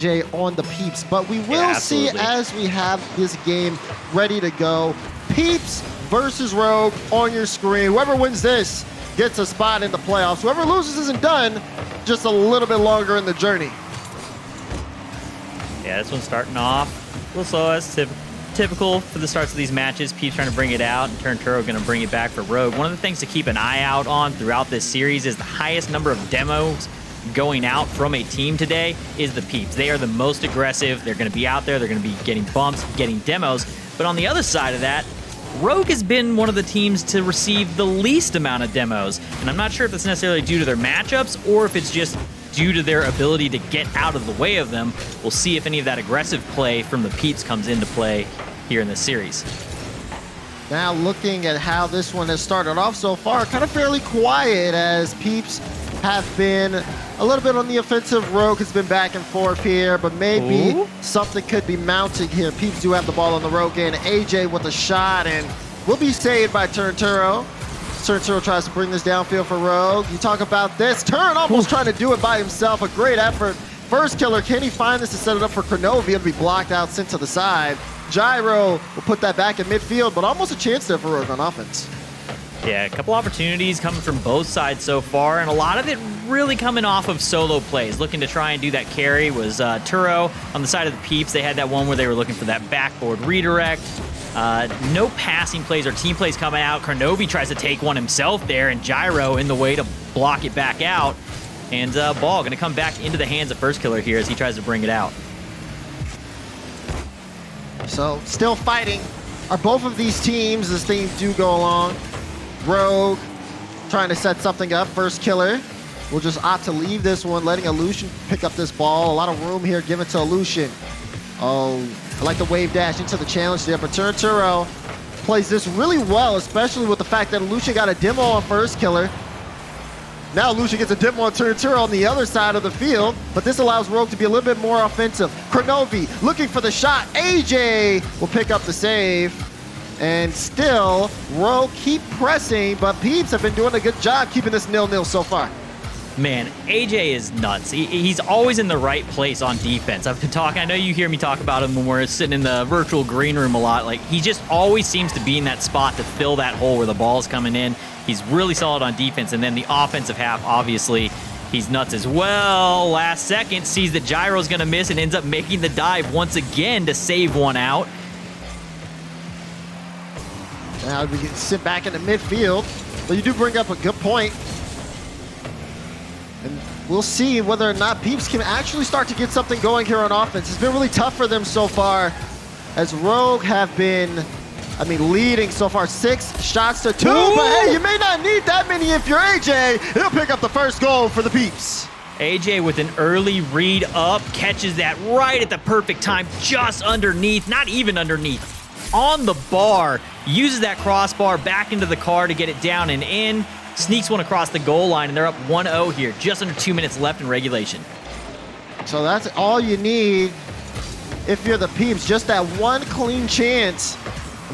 Jay on the Peeps, but we will see as we have this game ready to go. Peeps versus Rogue on your screen. Whoever wins this gets a spot in the playoffs. Whoever loses isn't done, just a little bit longer in the journey. Yeah, this one's starting off a little slow as typical for the starts of these matches. Peeps trying to bring it out, and Turnturo going to bring it back for Rogue. One of the things to keep an eye out on throughout this series is the highest number of demos going out from a team today is the Peeps. They are the most aggressive. They're going to be out there. They're going to be getting bumps, getting demos. But on the other side of that, Rogue has been one of the teams to receive the least amount of demos. And I'm not sure if it's necessarily due to their matchups or if it's just due to their ability to get out of the way of them. We'll see if any of that aggressive play from the Peeps comes into play here in this series. Now looking at how this one has started off so far, kind of fairly quiet as Peeps have been a little bit on the offensive. Rogue has been back and forth here, but maybe something could be mounted here. Peeps do have the ball on the Rogue end. AJ with a shot and will be saved by Turnturo. Turnturo tries to bring this downfield for Rogue. You talk about this. Turn almost trying to do it by himself. A great effort. First killer, can he find this to set it up for Kronovi? It'll be blocked out, sent to the side. Gyro will put that back in midfield, but almost a chance there for Rogue on offense. Yeah, a couple opportunities coming from both sides so far, and a lot of it really coming off of solo plays. Looking to try and do that carry was Turo on the side of the Peeps. They had that one where they were looking for that backboard redirect. No passing plays or team plays coming out. Kronovi tries to take one himself there, and Gyro in the way to block it back out. And ball going to come back into the hands of First Killer here as he tries to bring it out. So still fighting are both of these teams as things do go along. Rogue trying to set something up. First Killer will just opt to leave this one, letting Illusion pick up this ball. A lot of room here given to Illusion. Oh, I like the wave dash into the challenge there, but Turnturo plays this really well, especially with the fact that Illusion got a demo on First Killer. Now Illusion gets a demo on Turnturo on the other side of the field, but this allows Rogue to be a little bit more offensive. Kronovi looking for the shot. AJ will pick up the save. And still, Rogue keep pressing, but Peeps have been doing a good job keeping this 0-0 so far. Man, AJ is nuts. He's always in the right place on defense. I've been talking, I know you hear me talk about him when we're sitting in the virtual green room a lot. Like, he just always seems to be in that spot to fill that hole where the ball's coming in. He's really solid on defense, and then the offensive half, obviously, he's nuts as well. Last second, sees that Gyro's gonna miss and ends up making the dive once again to save one out. Now we can sit back in the midfield, but you do bring up a good point. And we'll see whether or not Peeps can actually start to get something going here on offense. It's been really tough for them so far, as Rogue have been, leading so far 6 shots to 2. But hey, you may not need that many if you're AJ. He'll pick up the first goal for the Peeps. AJ with an early read up, catches that right at the perfect time, just underneath, not even underneath, on the bar, uses that crossbar back into the car to get it down and in, sneaks one across the goal line, and they're up 1-0 here, just under 2 minutes left in regulation. So that's all you need if you're the Peeps, just that one clean chance.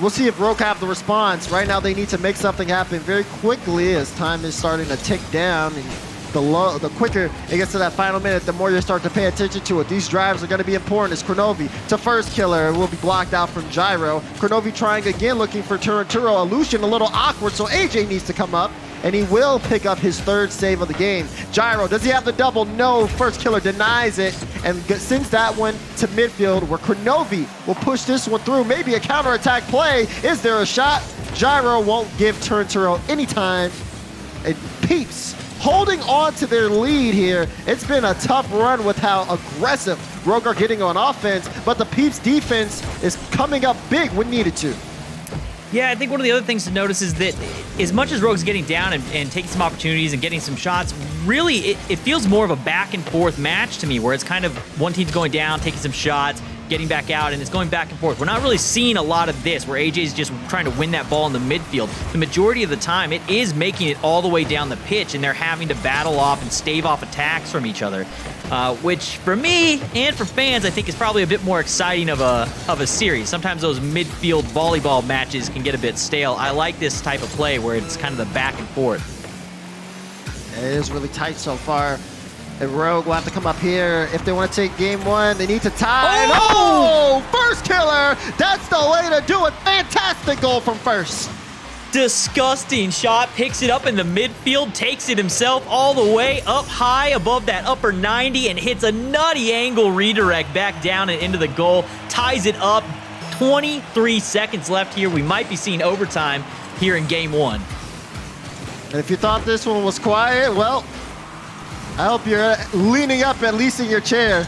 We'll see if Rogue have the response. Right now they need to make something happen very quickly as time is starting to tick down. And the quicker it gets to that final minute, the more you start to pay attention to it. These drives are going to be important as Kronovi to First Killer will be blocked out from Gyro. Kronovi trying again, looking for Turnturo. Illusion a little awkward, so AJ needs to come up, and he will pick up his 3rd save of the game. Gyro, does he have the double? No, First Killer denies it and sends that one to midfield where Kronovi will push this one through. Maybe a counterattack play. Is there a shot? Gyro won't give Turnturo any time. And Peeps holding on to their lead here. It's been a tough run with how aggressive Rogue are getting on offense, but the Peeps defense is coming up big when needed to. Yeah, I think one of the other things to notice is that as much as Rogue's getting down and taking some opportunities and getting some shots, really it feels more of a back and forth match to me, where it's kind of one team's going down, taking some shots, getting back out, and it's going back and forth. We're not really seeing a lot of this, where AJ's just trying to win that ball in the midfield. The majority of the time, it is making it all the way down the pitch, and they're having to battle off and stave off attacks from each other, which for me and for fans, I think is probably a bit more exciting of a series. Sometimes those midfield volleyball matches can get a bit stale. I like this type of play where it's kind of the back and forth. It is really tight so far. And Rogue will have to come up here. If they want to take game one, they need to tie. Oh! First killer. That's the way to do it. Fantastic goal from First. Disgusting shot, picks it up in the midfield, takes it himself all the way up high above that upper 90 and hits a nutty angle redirect back down and into the goal, ties it up. 23 seconds left here. We might be seeing overtime here in game one. And if you thought this one was quiet, well, I hope you're leaning up at least in your chair,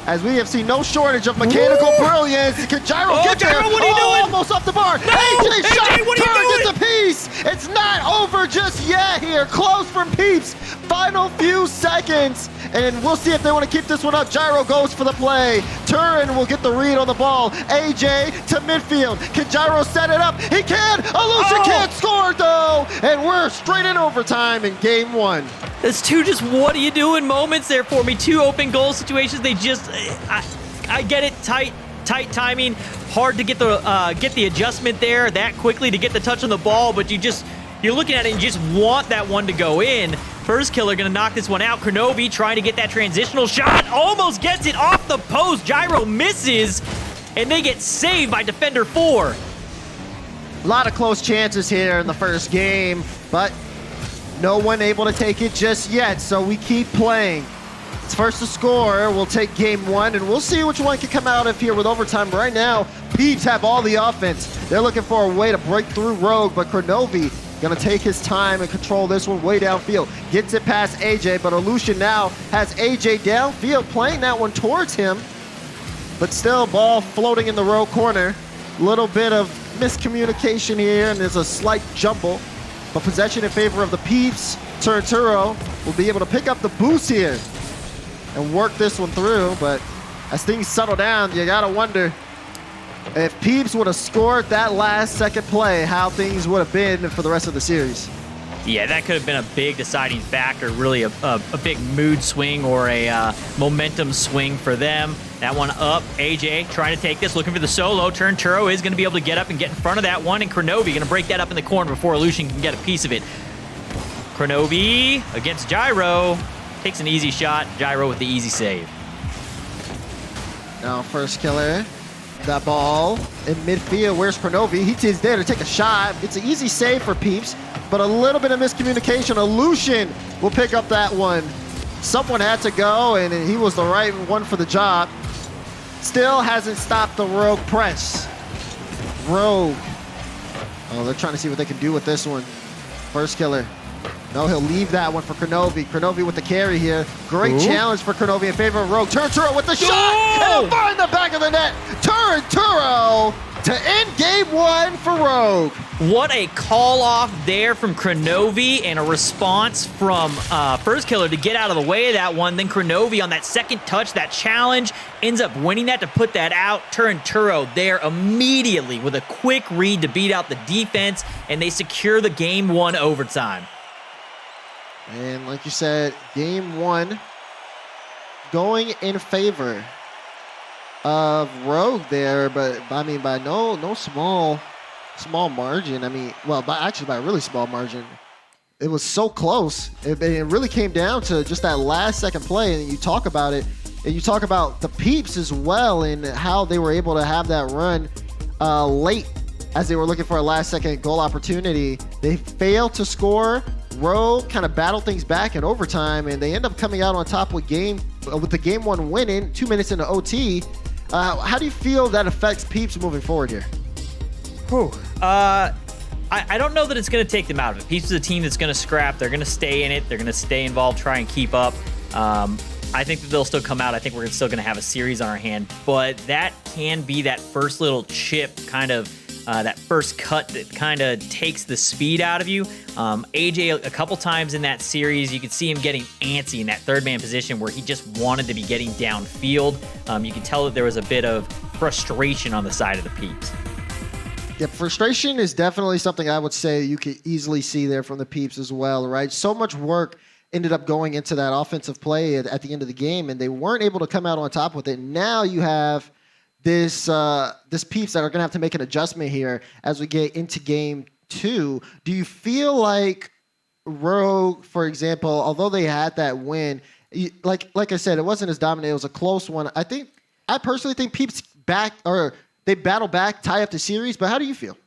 as we have seen no shortage of mechanical brilliance. Can Gyro get there? Gyro, what are you doing? Almost off the bar. No! AJ shot, AJ, what are you turns doing? into Peace. It's not over just yet here. Close from Peeps. Final few seconds. And we'll see if they want to keep this one up. Gyro goes for the play. Turin will get the read on the ball. AJ to midfield. Can Gyro set it up? He can. Illusion can't score though. And we're straight in overtime in game one. That's two just what are you doing moments there for me. Two open goal situations. They just, I get it, tight timing. Hard to get the adjustment there that quickly to get the touch on the ball, but you're looking at it and you just want that one to go in. First killer gonna knock this one out. Kronovi trying to get that transitional shot. Almost gets it off the post. Gyro misses, and they get saved by defender 4. A lot of close chances here in the first game, but no one able to take it just yet, so we keep playing. It's first to score. We'll take game one, and we'll see which one can come out of here with overtime. Right now, Peeps have all the offense. They're looking for a way to break through Rogue, but Kronovi gonna take his time and control this one way downfield. Gets it past AJ, but Illusion now has AJ downfield, playing that one towards him, but still ball floating in the Rogue corner. Little bit of miscommunication here, and there's a slight jumble. But possession in favor of the Peeps. Turnturo will be able to pick up the boost here and work this one through. But as things settle down, you gotta wonder if Peeps would have scored that last second play, how things would have been for the rest of the series. Yeah, that could have been a big deciding factor, really a big mood swing or a momentum swing for them. That one up, AJ trying to take this, looking for the solo. Turnturo is going to be able to get up and get in front of that one, and Kronovi going to break that up in the corner before Illusion can get a piece of it. Kronovi against Gyro, takes an easy shot. Gyro with the easy save. Now first killer, that ball in midfield. Where's Kronovi? He is there to take a shot. It's an easy save for Peeps, but a little bit of miscommunication. Illusion will pick up that one. Someone had to go, and he was the right one for the job. Still hasn't stopped the Rogue press. Rogue. Oh, they're trying to see what they can do with this one. First killer. No, he'll leave that one for Kronovi. Kronovi with the carry here. Great challenge for Kronovi in favor of Rogue. Turnturo with the shot! And he'll find the back of the net. Turnturo to end game one for Rogue. What a call off there from Kronovi and a response from First Killer to get out of the way of that one. Then Kronovi on that second touch, that challenge, ends up winning that to put that out. Turnturo there immediately with a quick read to beat out the defense, and they secure the game one overtime. And like you said, game one going in favor of Rogue there, but I mean by no small margin. I mean, well, actually by a really small margin. It was so close. It really came down to just that last second play, and you talk about it, and you talk about the Peeps as well and how they were able to have that run late as they were looking for a last second goal opportunity. They failed to score. Rogue kind of battled things back in overtime, and they end up coming out on top with the game one winning 2 minutes into OT. How do you feel that affects Peeps moving forward here? I don't know that it's going to take them out of it. Peeps is a team that's going to scrap. They're going to stay in it. They're going to stay involved, try and keep up. I think that they'll still come out. I think we're still going to have a series on our hand, but that can be that first little chip, kind of that first cut that kind of takes the speed out of you. AJ, a couple times in that series, you could see him getting antsy in that third man position where he just wanted to be getting downfield. You can tell that there was a bit of frustration on the side of the Peeps. Yeah, frustration is definitely something I would say you could easily see there from the Peeps as well, right? So much work ended up going into that offensive play at the end of the game, and they weren't able to come out on top with it. Now you have this Peeps that are going to have to make an adjustment here as we get into game two. Do you feel like Rogue, for example, although they had that win, like I said, it wasn't as dominant. It was a close one. I personally think Peeps they battle back, tie up the series. But how do you feel?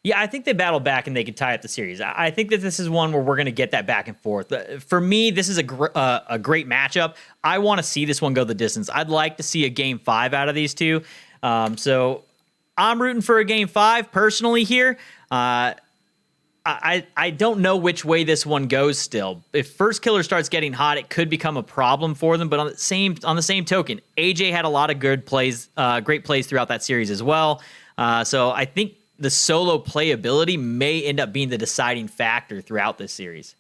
Yeah, I think they battle back and they can tie up the series. I think that this is one where we're going to get that back and forth. For me, this is a great matchup. I want to see this one go the distance. I'd like to see a Game 5 out of these two. So I'm rooting for a Game 5 personally here. I don't know which way this one goes still. If First Killer starts getting hot, it could become a problem for them. But on the same token, AJ had a lot of good plays, great plays throughout that series as well. So I think the solo playability may end up being the deciding factor throughout this series.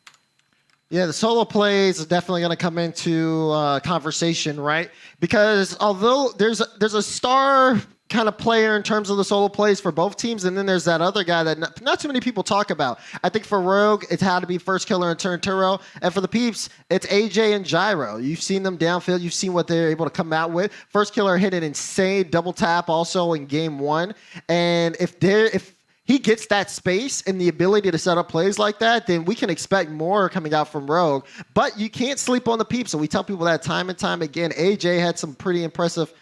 Yeah, the solo plays is definitely going to come into conversation, right? Because although there's a star kind of player in terms of the solo plays for both teams, and then there's that other guy that not too many people talk about. I think for Rogue, it's had to be First Killer and Turnturo, and for the Peeps, it's AJ and Gyro. You've seen them downfield. You've seen what they're able to come out with. First Killer hit an insane double tap also in Game 1, and if he gets that space and the ability to set up plays like that, then we can expect more coming out from Rogue. But you can't sleep on the Peeps, so we tell people that time and time again. AJ had some pretty impressive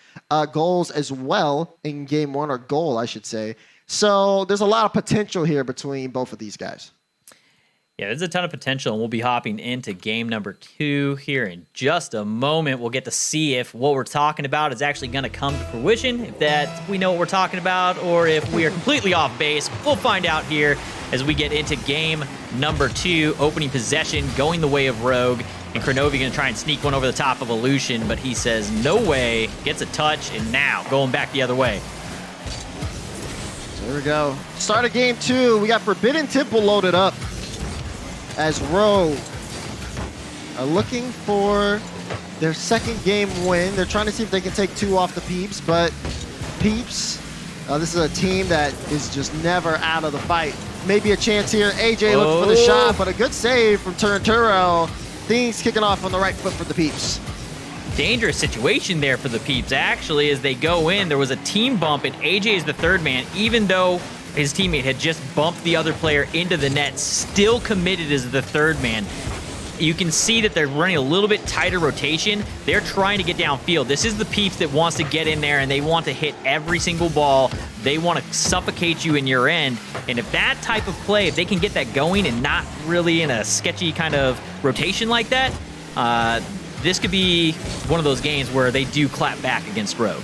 goals as well in Game 1, or goal, I should say. So there's a lot of potential here between both of these guys. Yeah, there's a ton of potential, and we'll be hopping into game number 2 here in just a moment. We'll get to see if what we're talking about is actually going to come to fruition, if that we know what we're talking about, or if we are completely off base. We'll find out here as we get into game number 2, opening possession, going the way of Rogue, and Kronovi going to try and sneak one over the top of Illusion, but he says no way, gets a touch, and now going back the other way. So here we go. Start of game 2. We got Forbidden Temple loaded up as Rogue are looking for their second game win. They're trying to see if they can take 2 off the Peeps, but Peeps, this is a team that is just never out of the fight. Maybe a chance here. AJ looking for the shot, but a good save from Turnturo. Things kicking off on the right foot for the Peeps. Dangerous situation there for the Peeps, actually, as they go in. There was a team bump, and AJ is the third man, even though his teammate had just bumped the other player into the net, still committed as the third man. You can see that they're running a little bit tighter rotation. They're trying to get downfield. This is the Peeps that wants to get in there, and they want to hit every single ball. They want to suffocate you in your end. And if that type of play, if they can get that going and not really in a sketchy kind of rotation like that, this could be one of those games where they do clap back against Rogue.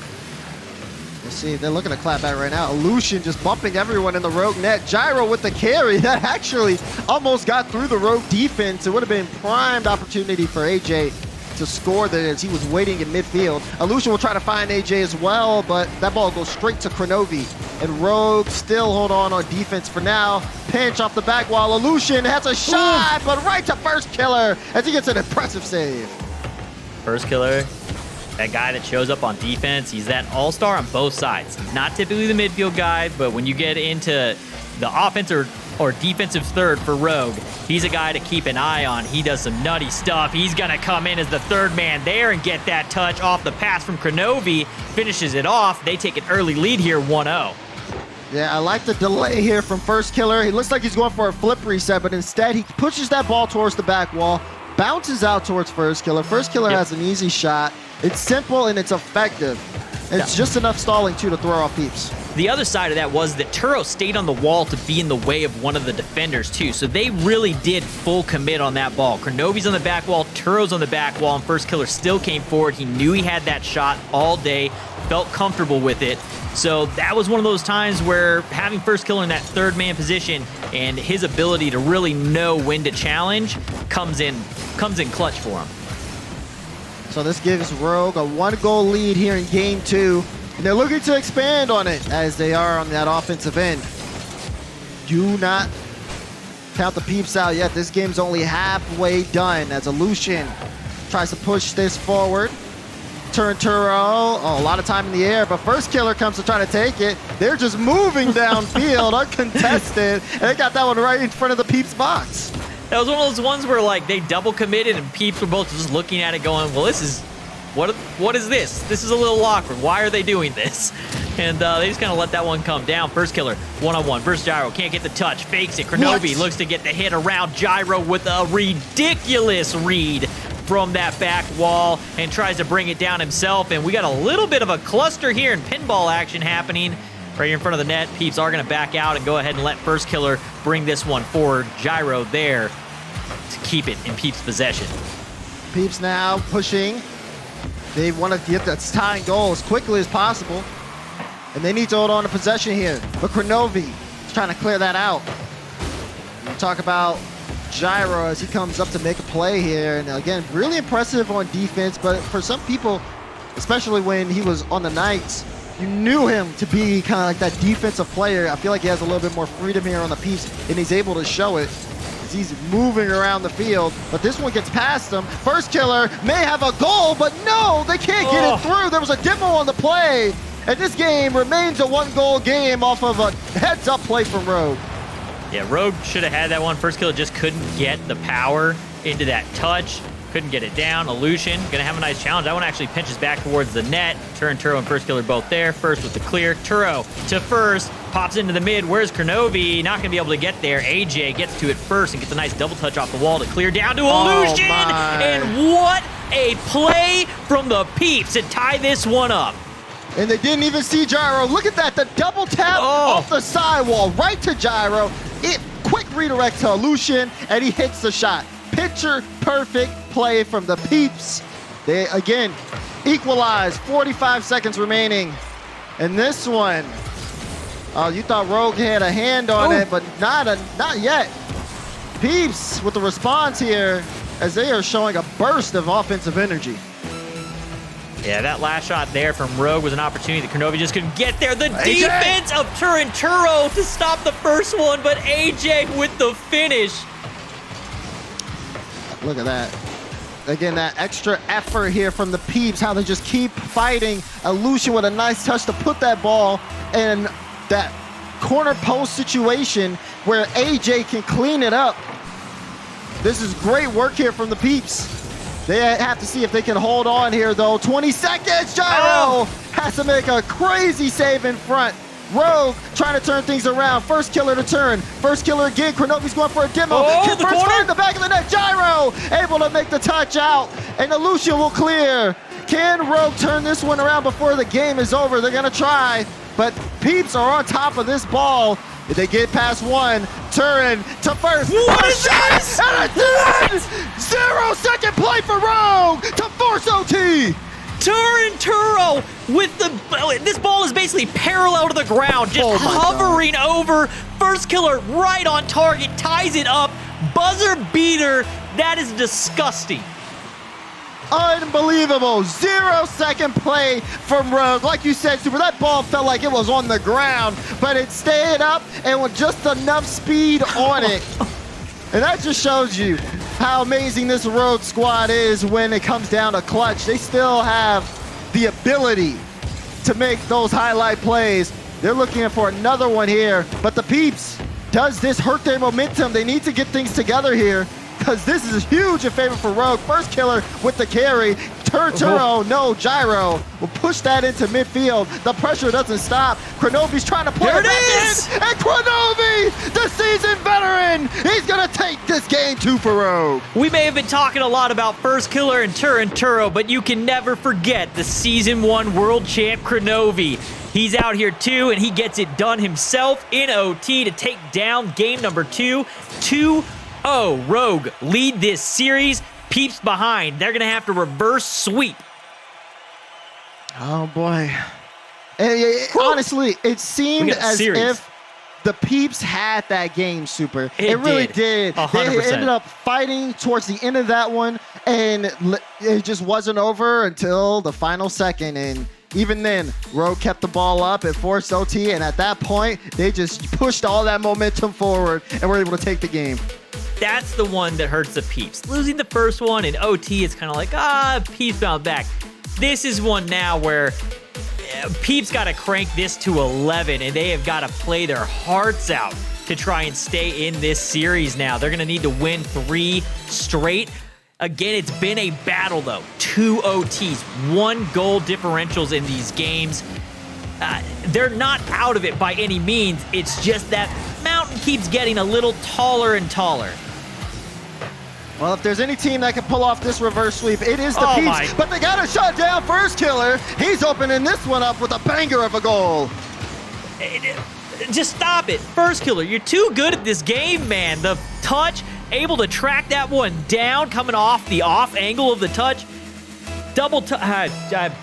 We'll see. They're looking to clap back right now. Illusion just bumping everyone in the Rogue net. Gyro with the carry. That actually almost got through the Rogue defense. It would have been primed opportunity for AJ to score there as he was waiting in midfield. Illusion will try to find AJ as well, but that ball goes straight to Kronovi. And Rogue still hold on defense for now. Pinch off the back wall. Illusion has a shot, but right to First Killer as he gets an impressive save. First Killer, that guy that shows up on defense, he's that all-star on both sides. He's not typically the midfield guy, but when you get into the offense or defensive third for Rogue, he's a guy to keep an eye on. He does some nutty stuff. He's going to come in as the third man there and get that touch off the pass from Kronovi, finishes it off. They take an early lead here, 1-0. Yeah, I like the delay here from First Killer. He looks like he's going for a flip reset, but instead he pushes that ball towards the back wall, bounces out towards First Killer. First Killer has an easy shot. It's simple and it's effective. It's just enough stalling, too, to throw off Peeps. The other side of that was that Turo stayed on the wall to be in the way of one of the defenders, too. So they really did full commit on that ball. Kronovi's on the back wall, Turo's on the back wall, and First Killer still came forward. He knew he had that shot all day, felt comfortable with it. So that was one of those times where having First Killer in that third man position and his ability to really know when to challenge comes in clutch for him. So this gives Rogue a 1-goal lead here in game 2. And they're looking to expand on it as they are on that offensive end. Do not count the Peeps out yet. This game's only halfway done as Illusion tries to push this forward. Turnturo, a lot of time in the air, but First Killer comes to try to take it. They're just moving downfield, uncontested, and they got that one right in front of the Peeps box. That was one of those ones where like they double committed and Peeps were both just looking at it going, well, this is, what is this? This is a little awkward. Why are they doing this? And they just kind of let that one come down. First Killer, one-on-one versus Gyro. Can't get the touch. Fakes it. Kronovi looks to get the hit around Gyro with a ridiculous read. from that back wall and tries to bring it down himself. And we got a little bit of a cluster here in pinball action happening right here in front of the net. Peeps are going to back out and go ahead and let First Killer bring this one forward. Gyro there to keep it in Peeps' possession. Peeps now pushing. They want to get that tying goal as quickly as possible. And they need to hold on to possession here. But Kronovi is trying to clear that out. We talk about Gyro as he comes up to make a play here. And again, really impressive on defense. But for some people, especially when he was on the Knights, you knew him to be kind of like that defensive player. I feel like he has a little bit more freedom here on the Peeps, and he's able to show it. He's moving around the field, but this one gets past him. First Killer may have a goal, but no, they can't get it through. There was a demo on the play, and this game remains a one-goal game off of a heads-up play from Rogue. Yeah, Rogue should have had that one. First Killer just couldn't get the power into that touch. Couldn't get it down. Aleutian gonna have a nice challenge. That one actually pinches back towards the net. Turo and First Killer both there. First with the clear. Turo to first. Pops into the mid. Where's Kronovi? Not gonna be able to get there. AJ gets to it first and gets a nice double touch off the wall to clear down to Aleutian. And what a play from the Peeps to tie this one up. And they didn't even see Gyro. Look at that, the double tap off the sidewall right to Gyro. Quick redirect to Aleutian, and he hits the shot. Picture perfect play from the Peeps. They, again, equalize, 45 seconds remaining. And this one, you thought Rogue had a hand on it, but not yet. Peeps with the response here as they are showing a burst of offensive energy. Yeah, that last shot there from Rogue was an opportunity that Kronovi just couldn't get there. The defense of Turo to stop the first one, but AJ with the finish. Look at that. Again, that extra effort here from the Peeps, how they just keep fighting. Aleutian with a nice touch to put that ball in that corner post situation where AJ can clean it up. This is great work here from the Peeps. They have to see if they can hold on here, though. 20 seconds, Gyro has to make a crazy save in front. Rogue trying to turn things around. First Killer to turn. First Killer again. Kronovi's going for a demo. The corner in the back of the net. Gyro able to make the touch out, and Aleutian will clear. Can Rogue turn this one around before the game is over? They're gonna try, but Peeps are on top of this ball. If they get past one, Turin to first. What is this? And a 0-second play for Rogue to force OT. Turo with this ball is basically parallel to the ground, just hovering over. First Killer right on target, ties it up. Buzzer beater. That is disgusting. Unbelievable. 0-second play from Rogue. Like you said, Super, that ball felt like it was on the ground, but it stayed up and with just enough speed on it. And that just shows you how amazing this Rogue squad is when it comes down to clutch. They still have the ability to make those highlight plays. They're looking for another one here, but the Peeps, does this hurt their momentum? They need to get things together here, because this is huge in favor for Rogue. First Killer with the carry. Turo, no, Gyro will push that into midfield. The pressure doesn't stop. Kronovi's trying to play it back in. And Kronovi, the seasoned veteran, he's going to take this game 2 for Rogue. We may have been talking a lot about First Killer and Turo, but you can never forget the Season 1 World Champ Kronovi. He's out here too, and he gets it done himself in OT to take down game number 2. 2-0. Rogue lead this series. Peeps behind. They're going to have to reverse sweep. Oh, boy. Honestly, it seemed as if the Peeps had that game, Super. It really did. 100%. They ended up fighting towards the end of that one, and it just wasn't over until the final second. And even then, Rogue kept the ball up and forced OT, and at that point, they just pushed all that momentum forward and were able to take the game. That's the one that hurts the Peeps. Losing the first one in OT, it's kind of like, Peeps bound back. This is one now where Peeps got to crank this to 11, and they have got to play their hearts out to try and stay in this series now. They're going to need to win 3 straight. Again, it's been a battle, though. 2 OTs, 1 goal differentials in these games. They're not out of it by any means. It's just that mountain keeps getting a little taller and taller. Well, if there's any team that can pull off this reverse sweep, it is the Oh Peeps. my. But they got to shut down First Killer. He's opening this one up with a banger of a goal. Just stop it. First Killer, you're too good at this game, man. The touch, able to track that one down, coming off the off angle of the touch. Double touch.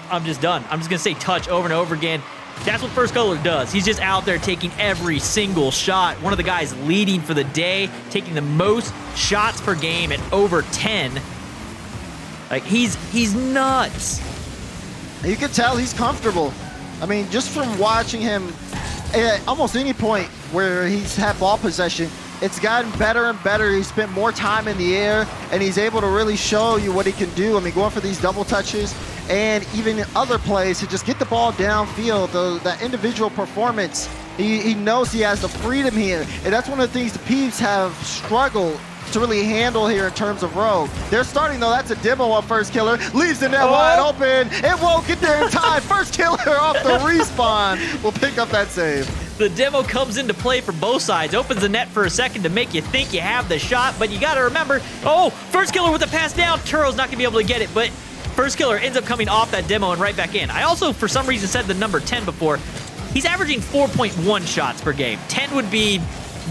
I'm just done. I'm just going to say touch over and over again. That's what First Killer does. He's just out there taking every single shot. One of the guys leading for the day, taking the most shots per game at over 10. Like, he's nuts. You can tell he's comfortable. I mean, just from watching him at almost any point where he's had ball possession, it's gotten better and better. He's spent more time in the air, and he's able to really show you what he can do. I mean, going for these double touches and even in other plays to just get the ball downfield, that individual performance, he knows he has the freedom here. And that's one of the things the Peeps have struggled to really handle here in terms of Rogue. They're starting, though. That's a demo of First Killer. Leaves the net wide open. It won't get there in time. First Killer off the respawn will pick up that save. The demo comes into play for both sides. Opens the net for a second to make you think you have the shot, but you got to remember, First Killer with the pass down. Turo's not going to be able to get it, but First Killer ends up coming off that demo and right back in. I also, for some reason, said the number 10 before. He's averaging 4.1 shots per game. 10 would be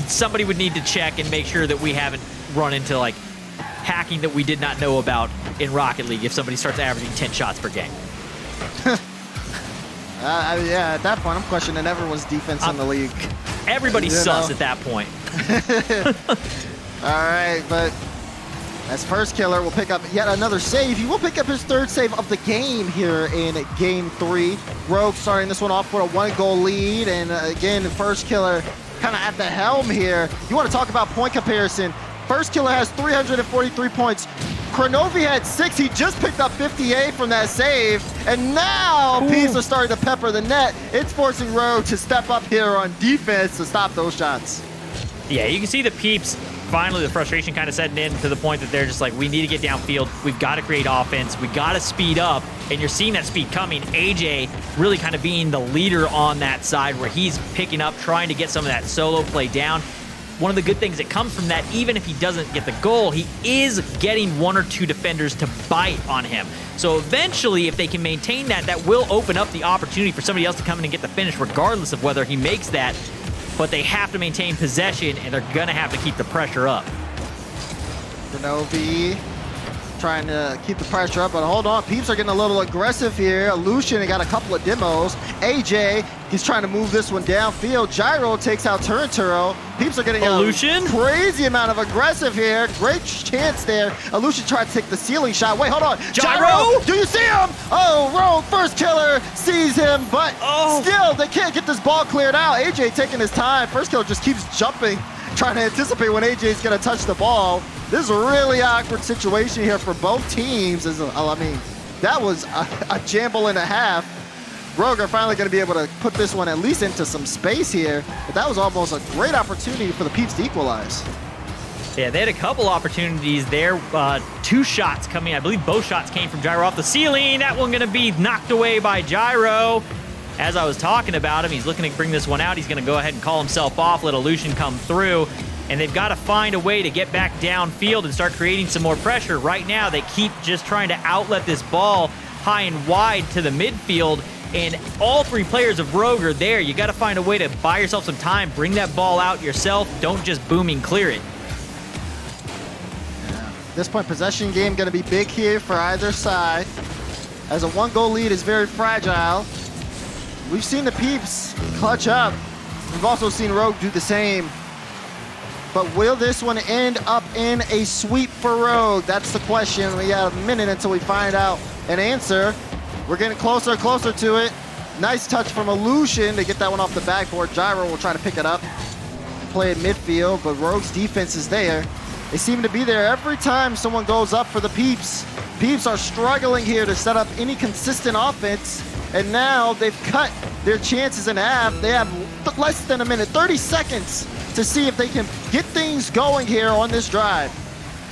somebody would need to check and make sure that we haven't run into, like, hacking that we did not know about in Rocket League if somebody starts averaging 10 shots per game. Yeah, at that point, I'm questioning everyone's defense in the league. Everybody's sus at that point. All right, but as First Killer will pick up yet another save. He will pick up his third save of the game here in Game 3. Rogue starting this one off with a 1-goal lead, and again, First Killer kind of at the helm here. You want to talk about point comparison. First Killer has 343 points. Kronovi had 6. He just picked up 58 from that save. And now Peeps are starting to pepper the net. It's forcing Rogue to step up here on defense to stop those shots. Yeah, you can see the Peeps, finally the frustration kind of setting in to the point that they're just like, we need to get downfield. We've got to create offense. We got to speed up. And you're seeing that speed coming. AJ really kind of being the leader on that side where he's picking up, trying to get some of that solo play down. One of the good things that comes from that, even if he doesn't get the goal, he is getting one or two defenders to bite on him. So eventually, if they can maintain that, that will open up the opportunity for somebody else to come in and get the finish, regardless of whether he makes that. But they have to maintain possession, and they're going to have to keep the pressure up. Kronovi trying to keep the pressure up, but hold on. Peeps are getting a little aggressive here. Lucian got a couple of demos. AJ, he's trying to move this one downfield. Gyro takes out Turnturo. Peeps are getting a crazy amount of aggressive here. Great chance there. Lucian tried to take the ceiling shot. Wait, hold on. Gyro! Do you see him? Oh, Rogue First Killer sees him, but still, they can't get this ball cleared out. AJ taking his time. First Killer just keeps jumping, trying to anticipate when AJ's going to touch the ball. This is a really awkward situation here for both teams. I mean, that was a jamble and a half. Rogue are finally going to be able to put this one at least into some space here, but that was almost a great opportunity for the Peeps to equalize. Yeah, they had a couple opportunities there. 2 shots coming. I believe both shots came from Gyro off the ceiling. That one going to be knocked away by Gyro. As I was talking about him, he's looking to bring this one out. He's going to go ahead and call himself off, let Illusion come through. And they've got to find a way to get back downfield and start creating some more pressure. Right now, they keep just trying to outlet this ball high and wide to the midfield. And all 3 players of Rogue are there. You got to find a way to buy yourself some time, bring that ball out yourself. Don't just booming clear it. At this point, possession game going to be big here for either side, as a 1-goal lead is very fragile. We've seen the Peeps clutch up. We've also seen Rogue do the same. But will this one end up in a sweep for Rogue? That's the question. We got a minute until we find out an answer. We're getting closer and closer to it. Nice touch from Illusion to get that one off the backboard. Gyro will try to pick it up, play it midfield, but Rogue's defense is there. They seem to be there every time someone goes up for the Peeps. Peeps are struggling here to set up any consistent offense, and now they've cut their chances in half. They have less than a minute, 30 seconds, to see if they can get things going here on this drive.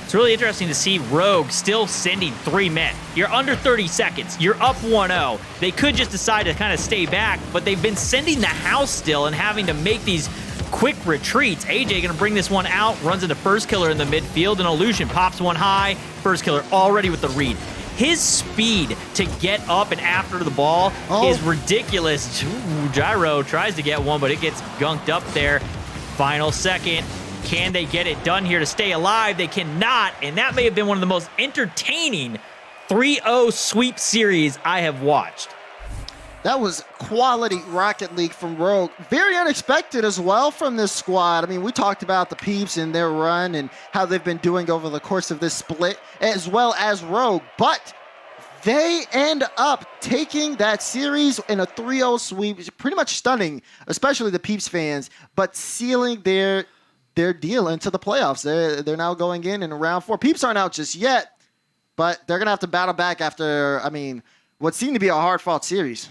It's really interesting to see Rogue still sending 3 men. You're under 30 seconds. You're up 1-0. They could just decide to kind of stay back, but they've been sending the house still and having to make these quick retreats. AJ gonna bring this one out, runs into First Killer in the midfield, and Illusion pops one high. First Killer already with the read. His speed to get up and after the ball is ridiculous. Ooh, Gyro tries to get one, but it gets gunked up there. Final second. Can they get it done here to stay alive? They cannot, and that may have been one of the most entertaining 3-0 sweep series I have watched. That was quality Rocket League from Rogue. Very unexpected as well from this squad. I mean, we talked about the Peeps and their run and how they've been doing over the course of this split, as well as Rogue. But they end up taking that series in a 3-0 sweep. Pretty much stunning, especially the Peeps fans, but sealing their deal into the playoffs. They're now going in round 4. Peeps aren't out just yet, but they're going to have to battle back after, I mean, what seemed to be a hard-fought series.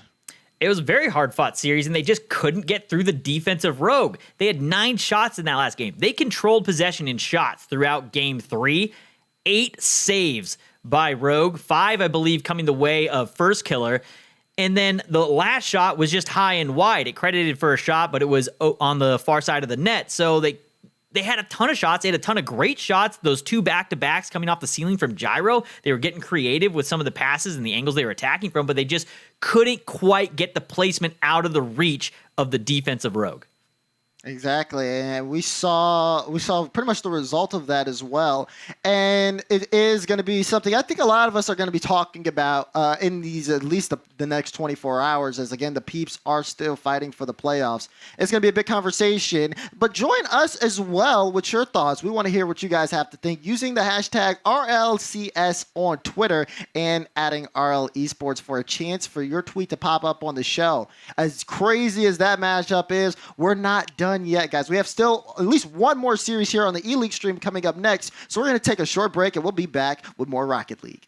It was a very hard-fought series, and they just couldn't get through the defense of Rogue. They had 9 shots in that last game. They controlled possession in shots throughout Game 3. 8 saves by Rogue. 5, I believe, coming the way of First Killer. And then the last shot was just high and wide. It credited for a shot, but it was on the far side of the net. So they had a ton of shots. They had a ton of great shots. Those 2 back-to-backs coming off the ceiling from Gyro. They were getting creative with some of the passes and the angles they were attacking from, but they just couldn't quite get the placement out of the reach of the defense of Rogue. Exactly, and we saw pretty much the result of that as well. And it is going to be something I think a lot of us are going to be talking about in these at least the next 24 hours. As again, the Peeps are still fighting for the playoffs. It's going to be a big conversation. But join us as well with your thoughts. We want to hear what you guys have to think using the hashtag RLCS on Twitter and adding RL Esports for a chance for your tweet to pop up on the show. As crazy as that matchup is, we're not done yet, guys. We have still at least one more series here on the E-League stream coming up next. So we're going to take a short break and we'll be back with more Rocket League.